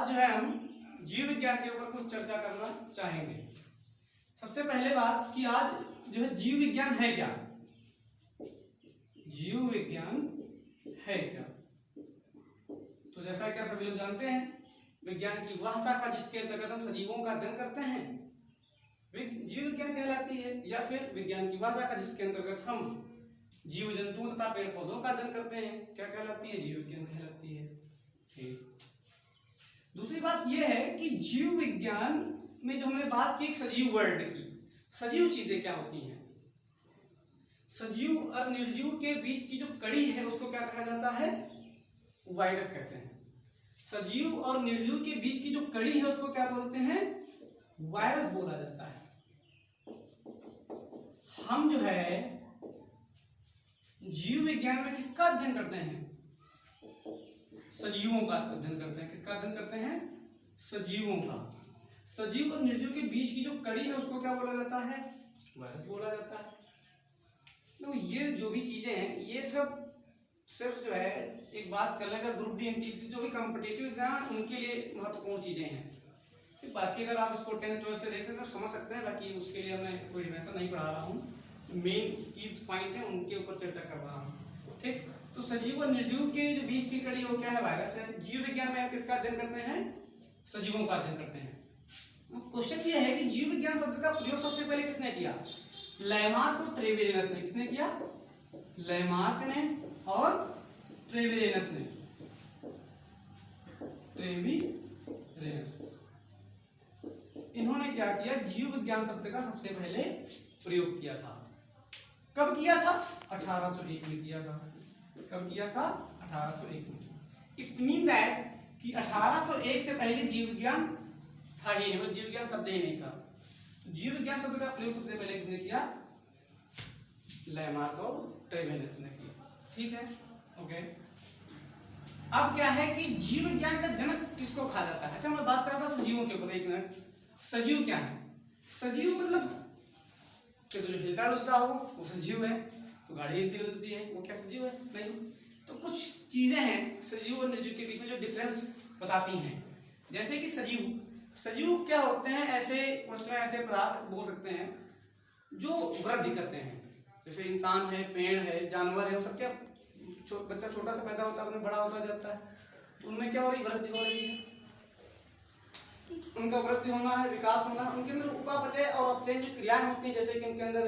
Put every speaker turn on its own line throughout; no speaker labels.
आज जो है हम जीव विज्ञान के ऊपर कुछ चर्चा करना चाहेंगे। सबसे पहले बात कि आज जो है जीव विज्ञान है क्या, जीव विज्ञान है क्या। तो जैसा कि आप सभी लोग जानते हैं, विज्ञान की वह शाखा जिसके अंतर्गत हम सजीवों का अध्ययन करते हैं जीव विज्ञान कहलाती है, या फिर विज्ञान की वह शाखा जिसके अंतर्गत हम जीव जंतुओं तथा पेड़ पौधों का अध्ययन करते हैं क्या कहलाती है, जीव विज्ञान कहलाती है। ठीक। दूसरी बात यह है कि जीव विज्ञान में जो हमने बात की एक सजीव वर्ल्ड की, सजीव चीजें क्या होती हैं, सजीव और निर्जीव के बीच की जो कड़ी है उसको क्या कहा जाता है, वायरस कहते हैं। सजीव और निर्जीव के बीच की जो कड़ी है उसको क्या बोलते हैं, वायरस बोला जाता है। हम जो है जीव विज्ञान में किसका अध्ययन करते हैं, सजीवों का अध्ययन करते हैं। किसका अध्ययन करते हैं, सजीवों का। सजीव और निर्जीव के बीच की जो कड़ी है उसको क्या बोला जाता है, वायरस बोला जाता है। तो ये जो भी चीजें हैं ये सब सिर्फ जो है एक बात कर लेंगे, ग्रुप डी एनटीपीसी जो भी कॉम्पिटिटिव एग्जाम उनके लिए महत्वपूर्ण चीजें हैं। बाकी अगर आप उसको 10 12 से देख सकते हैं तो समझ सकते हैं, बाकी उसके लिए मैं कोई डिमेंशन नहीं पढ़ा रहा हूँ, मेन कीज पॉइंट है उनके ऊपर चर्चा कर रहा हूँ। ठीक। तो सजीव और निर्जीव के जो बीच की कड़ी वो क्या है, वायरस है। जीव विज्ञान में आप किसका अध्ययन करते हैं, सजीवों का अध्ययन करते हैं। क्वेश्चन ये है कि जीव विज्ञान शब्द का प्रयोग सबसे पहले किसने किया, लैमार्क और ट्रेविरेनस ने। किसने किया, लैमार्क ने और ट्रेविरेनस ने। ट्रेविरेनस इन्होंने क्या किया, जीव विज्ञान शब्द का सबसे पहले प्रयोग किया था। कब किया था, 1801 में किया था। कब किया था, 1801 में। इट्स मीन दैट कि 1801 से पहले जीव विज्ञान था ही नहीं, मतलब जीव विज्ञान शब्द ही नहीं था। तो जीव विज्ञान शब्द का प्रयोग सबसे पहले किसने किया, लैमार्क और ट्रेविरेनस ने किया। ठीक है, ओके। अब क्या है कि जीव विज्ञान का जनक किसको कहा जाता है, ऐसे हम बात कर रहे थे सजीवों के ऊपर। एक मिनट, सजीव क्या है, सजीव मतलब तो जो हिलता डुलता हो वो सजीव है, तो गाड़ी हिलती डुलती है वो क्या सजीव है, नहीं। तो कुछ चीजें हैं सजीव और निर्जीव के बीच में जो डिफरेंस बताती हैं। जैसे कि सजीव क्या होते हैं, ऐसे वस्तुएं, ऐसे पदार्थ बोल सकते हैं जो वृद्धि करते हैं। जैसे इंसान है, पेड़ है, जानवर है, वो सब क्या बच्चा छोटा सा पैदा होता है, बड़ा होता जाता है, तो उनमें क्या हो रही, वृद्धि हो रही है। उनका वृद्धि होना है, विकास होना है, उनके अंदर उपापचय और अपचय जो क्रियाएं होती हैं, जैसे कि उनके अंदर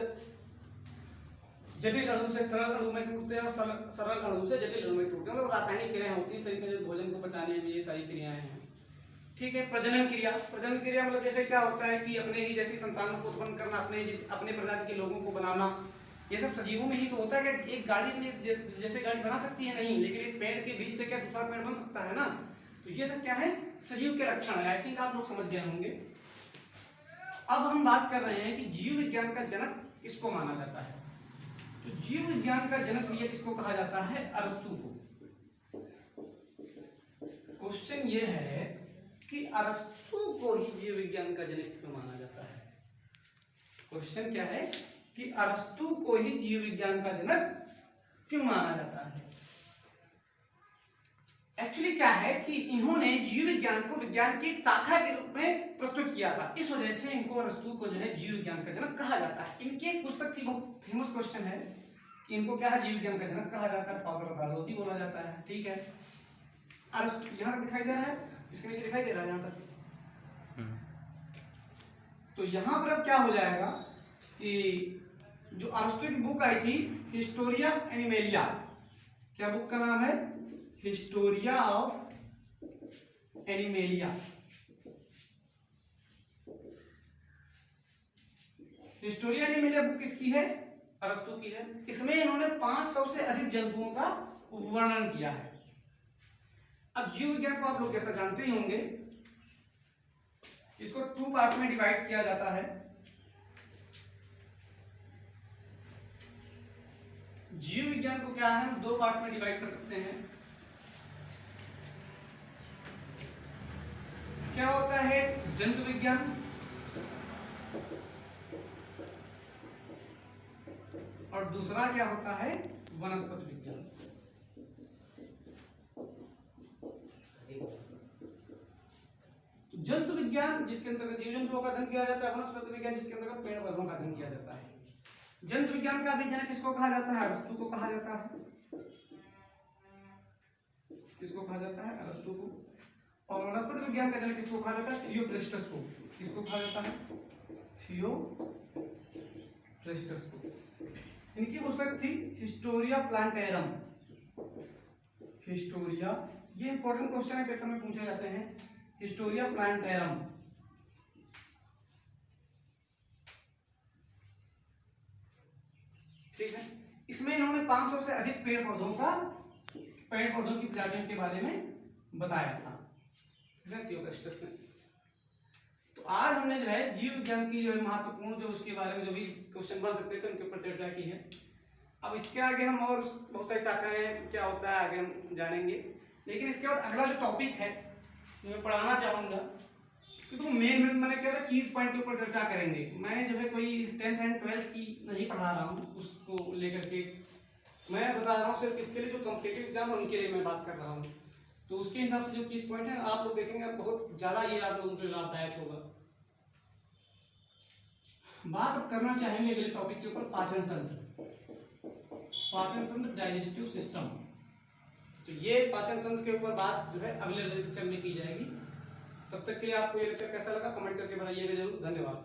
जटिल अणु से सरल अणु में टूटते हैं और सरल अणु से जटिल अणु में टूटते हैं, मतलब रासायनिक क्रियाएं होती हैं शरीर में, जो भोजन को पचाने में ये सारी क्रियाएं हैं। ठीक है। प्रजनन क्रिया मतलब जैसे क्या होता है कि अपने ही जैसी संतानों को उत्पन्न करना, अपने प्रजाति के लोगों को बनाना, ये सब सजीवों में ही तो होता है। कि एक गाड़ी जैसे गाड़ी बना सकती है नहीं, लेकिन एक पेड़ के बीज से क्या दूसरा पेड़ बन सकता है ना। तो ये सब क्या है, सजीव के लक्षण है। आई थिंक आप लोग समझ गए होंगे। अब हम बात कर रहे हैं कि जीव विज्ञान का जनक किसको माना जाता है। तो जीव विज्ञान का जनक भी किसको कहा जाता है, अरस्तु को। क्वेश्चन ये है कि अरस्तु को ही जीव विज्ञान का जनक क्यों माना जाता है। क्वेश्चन क्या है कि अरस्तु को ही जीव विज्ञान का जनक क्यों माना जाता है। एक्चुअली क्या है कि इन्होंने जीव विज्ञान को विज्ञान की एक शाखा के रूप में प्रस्तुत किया था, इस वजह से इनको अरस्तु को जो है जीव विज्ञान का जनक कहा जाता है। इनकी एक पुस्तक थी, बहुत फेमस क्वेश्चन है कि इनको क्या है, जीव विज्ञान का जनक कहा जाता है, फादर ऑफ बायोलॉजी बोला जाता है। ठीक है। अरस्तु यहाँ तक दिखाई दे रहा है, इसके नीचे दिखाई दे रहा है यहाँ तक। तो यहाँ पर अब क्या हो जाएगा कि जो अरस्तु की बुक आई थी, हिस्टोरिया एनिमेलिया, क्या बुक का नाम है, Historia of animalia. Historia animalia book किसकी है, अरस्तु की है। इसमें इन्होंने 500 से अधिक जंतुओं का वर्णन किया है। अब जीव विज्ञान को आप लोग कैसा जानते ही होंगे, इसको 2 पार्ट में डिवाइड किया जाता है। जीव विज्ञान को क्या है, हम 2 पार्ट में डिवाइड कर सकते हैं। क्या होता है, जंतु विज्ञान और दूसरा क्या होता है, वनस्पति विज्ञान। विज्ञान जिसके अंतर्गत जीव जंतुओं का अध्ययन किया जाता है, वनस्पति विज्ञान जिसके अंतर्गत पेड़ पौधों का अध्ययन किया जाता है। जंतु विज्ञान का अध्ययन किसको कहा जाता है? अरस्तु को कहा जाता है। किसको कहा जाता है? अरस्तु को। और वनस्पति विज्ञान का अध्ययन किसको कहा जाता है? थियोफ्रेस्टस को। किसको कहा जाता है? थियोफ्रेस्टस को। इनकी पुस्तक थी हिस्टोरिया प्लांटेरम। हिस्टोरिया, ये इंपॉर्टेंट क्वेश्चन है, पेपर में पूछे जाते हैं। Historia plantarum. ठीक है, इसमें इन्होंने 500 से अधिक पेड़ पौधों की प्रजातियों के बारे में बताया था थियोफ्रेस्टस ने। तो आज हमने जो है जीव विज्ञान की जो है महत्वपूर्ण जो उसके बारे में जो भी क्वेश्चन बन सकते थे उनके ऊपर चर्चा की है। अब इसके आगे हम और बहुत सारी शाखाएं क्या होता है आगे हम जानेंगे, लेकिन इसके बाद अगला जो टॉपिक है जो मैं पढ़ाना चाहूँगा, क्योंकि मेन मैंने क्या था कीज पॉइंट के ऊपर चर्चा करेंगे। मैं जो है कोई 10th एंड 12th की नहीं पढ़ा रहा हूँ, उसको लेकर के मैं बता रहा हूँ सिर्फ इसके लिए जो कॉम्पिटिटिव एग्जाम है उनके लिए मैं बात कर रहा हूँ। तो उसके हिसाब से जो कीज पॉइंट है आप लोग देखेंगे, बहुत ज़्यादा ये आप लोगों के लिए लाभदायक होगा। बात अब करना चाहेंगे अगले टॉपिक के ऊपर, पाचन तंत्र। पाचन तंत्र, डाइजेस्टिव सिस्टम। तो ये पाचन तंत्र के ऊपर बात जो है अगले लेक्चर में की जाएगी। तब तक के लिए आपको ये लेक्चर कैसा लगा कमेंट करके बताइएगा जरूर। धन्यवाद।